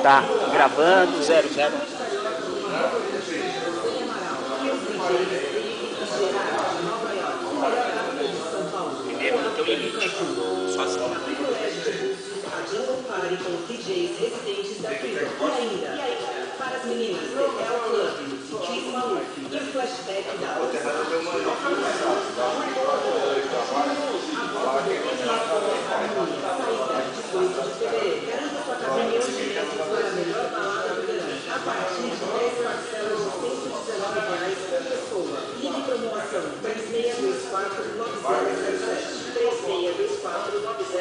Tá, gravando, 00. Primeiro, no teu limite, sozinho. Compare com DJs residentes da Freedom. E ainda, para as meninas, The L Club, Ciclismo e o flashback da saída, 18 de fevereiro. Garanta sua cabine hoje mesmo para a melhor balada do verão. A partir de 10 parcelas de R$119 por pessoa. Ligue promoção 3624 9007. 3624 9007.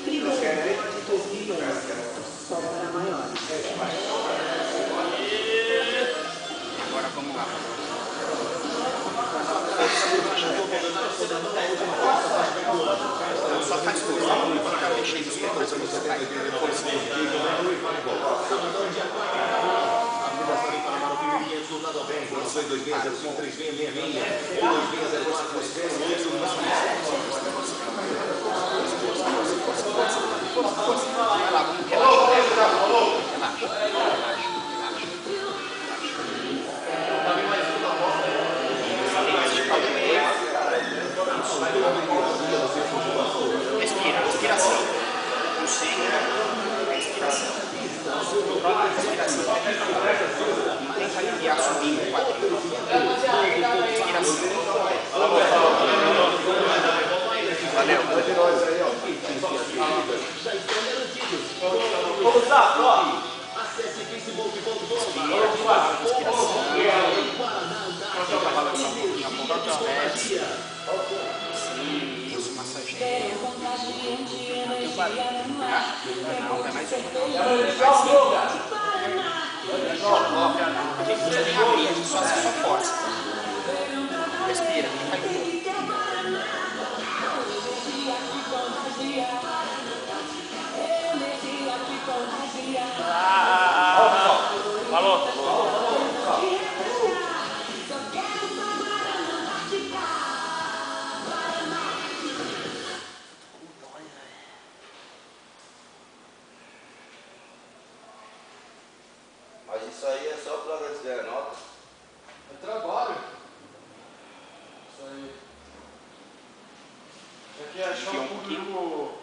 Freedom de 2011. Só para maiores. Agora vamos lá. Só faz força, não fica mexendo os dedos, você vai. Força. Vai lá, vamos respira, respiração. Concentra, respiração. Controla a respiração. Tenta aliviar subindo o quadril. Respiração. Valeu. Vamos lá, ó. Respira, respiração. Tenta balançar um pouquinho a ponta dos pés. Isso, massageia. Não tem barulho. Não, é mais a gente não precisa nem abrir, a gente só força. Respira, fica aí. Falou. Mas isso aí é só para desviar nota? É trabalho. Isso aí. É que achar um público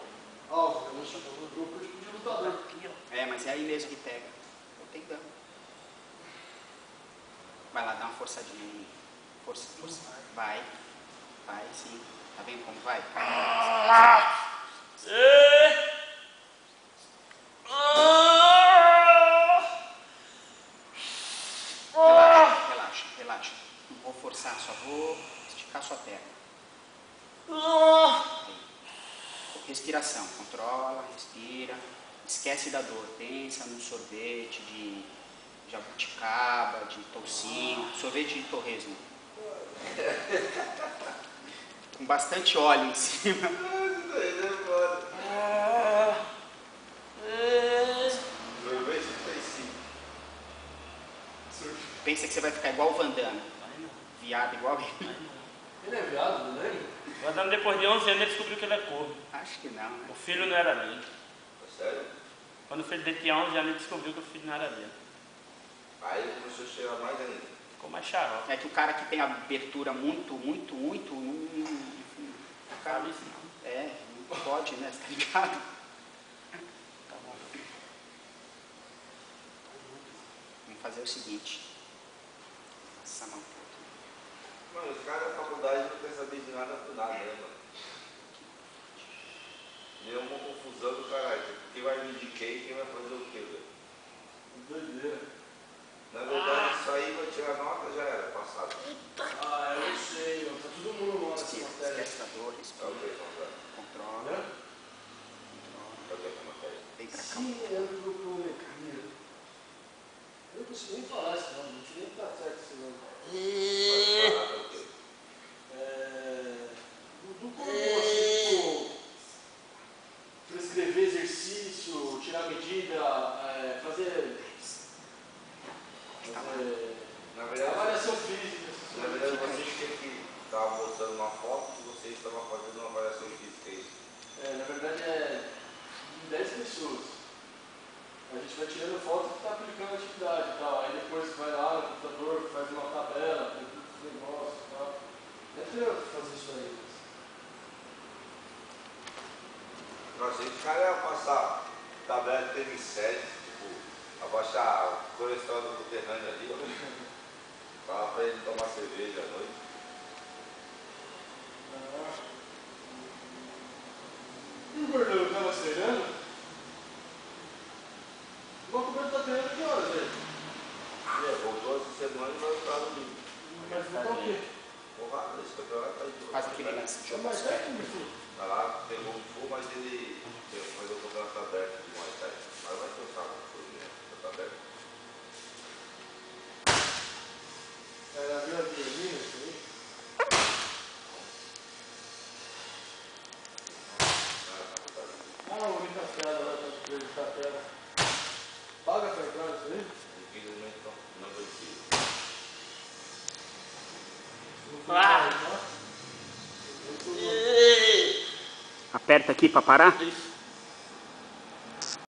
alvo. Eu acho que é um grupo de lutador. É, mas é aí mesmo que pega. Eu tenho dano. Vai lá, dá uma forçadinha aí. Força, força. Vai. Vai, sim. Tá vendo como vai? Relaxa, relaxa, relaxa. Não vou forçar, só vou esticar sua perna. Respiração, controla, respira. Esquece da dor, pensa num sorvete de jabuticaba, de toucinho, sorvete de torresmo. Com bastante óleo em cima. Pensa que você vai ficar igual o Van Damme. Viado igual ele. Ele é viado, não é? O Adam, depois de 11 anos, ele descobriu que ele é corno. Acho que não, né? O filho não era dele. Sério? Quando o filho dele tinha 11 anos, ele descobriu que o filho não era dele. Aí ele começou a cheirar mais ainda. Ficou mais xarope. É que o cara que tem abertura muito, o cara, não pode, né? Você tá ligado? Tá bom. Vamos fazer o seguinte. Essa mão toda. Mano, os caras da faculdade não querem saber de nada com nada, né, mano? Deu uma confusão do caralho. Quem vai me indicar e quem vai fazer o quê, velho? Doideira. Na verdade, isso aí vai tirar nota, já era, passado. Ah, eu não sei, tá todo mundo mal nessa Respira, matéria. esquece da dor, respira. Controla. Né? Cadê a matéria? Vem pra cá. Sim, é do grupo Economia. Eu não consigo nem falar esse nome, não sei nem que tá certo esse nome. Do como assim, tipo, prescrever exercício, tirar medida, fazer Na verdade, avaliação física. na verdade, vocês têm que estava mostrando uma foto e você estava fazendo uma avaliação física, é isso? Na verdade é em 10 pessoas. A gente vai tirando foto que está aplicando a atividade e tal. Aí depois vai lá no computador, faz uma tabela, tem todos os negócios e tal. Não é treino fazer isso aí. Nossa, esse cara ia passar tabela de TM7, tipo, abaixar o colesterol do terrâneo ali, ó. Fala pra ele tomar cerveja à noite. E o gordão estava treinando? O Balcoberto está treinando que horas, velho? Voltou essa semana e vai voltar no domingo. Mas voltar o quê? Porra, esse campeonato tá aí. Faz aquele lance de jogo Mas certo. certo, meu filho? Vai lá, pegou um fogo, mas ele faz o campeonato aberto de Muay Thai. Mas vai ter o sábado, tá aberto. É na Vila Guilhermina, isso aí? Ah, o Unicastela lá, tá com ele, Catela. Paga pra entrar nisso aí? Infelizmente não precisa. Ah! Aperta aqui para parar. Isso.